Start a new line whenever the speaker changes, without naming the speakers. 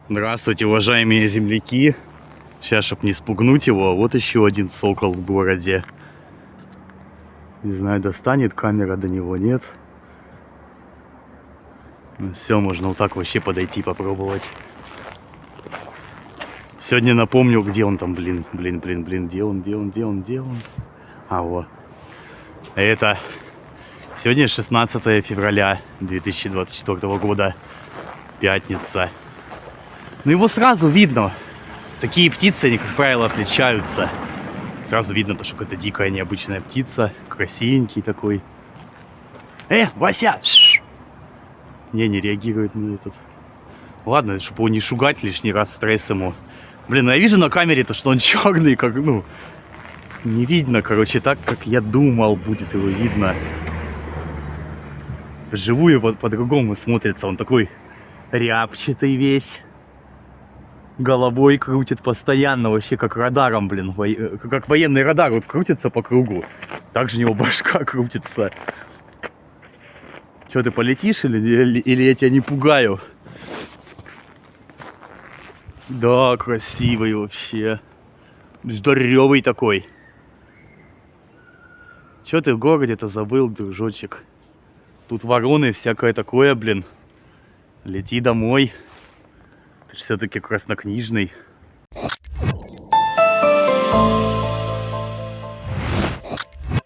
Здравствуйте, уважаемые земляки. Сейчас, чтобы не спугнуть его, вот еще один сокол в городе. Не знаю, достанет камера до него, нет. Ну все, можно вот так вообще подойти, попробовать. Сегодня напомню, где он там, блин, где он? А, вот. Это сегодня 16 февраля 2024 года, пятница. Ну его сразу видно. Такие птицы, они, как правило, отличаются. Сразу видно, то, что какая-то дикая, необычная птица. Красивенький такой. Вася! Не реагирует на этот. Ладно, чтобы его не шугать лишний раз, стресс ему. Блин, я вижу на камере то, что он черный, как, ну... Не видно, короче, так, как я думал, будет его видно. Вживую по-другому смотрится. Он такой рябчатый весь. Головой крутит постоянно, вообще как радаром, блин. Как военный радар вот крутится по кругу. Так же у него башка крутится. Что, ты полетишь или я тебя не пугаю? Да, красивый вообще. Здоровый такой. Че ты в городе-то забыл, дружочек? Тут вороны, всякое такое, блин. Лети домой. Ты же все-таки краснокнижный.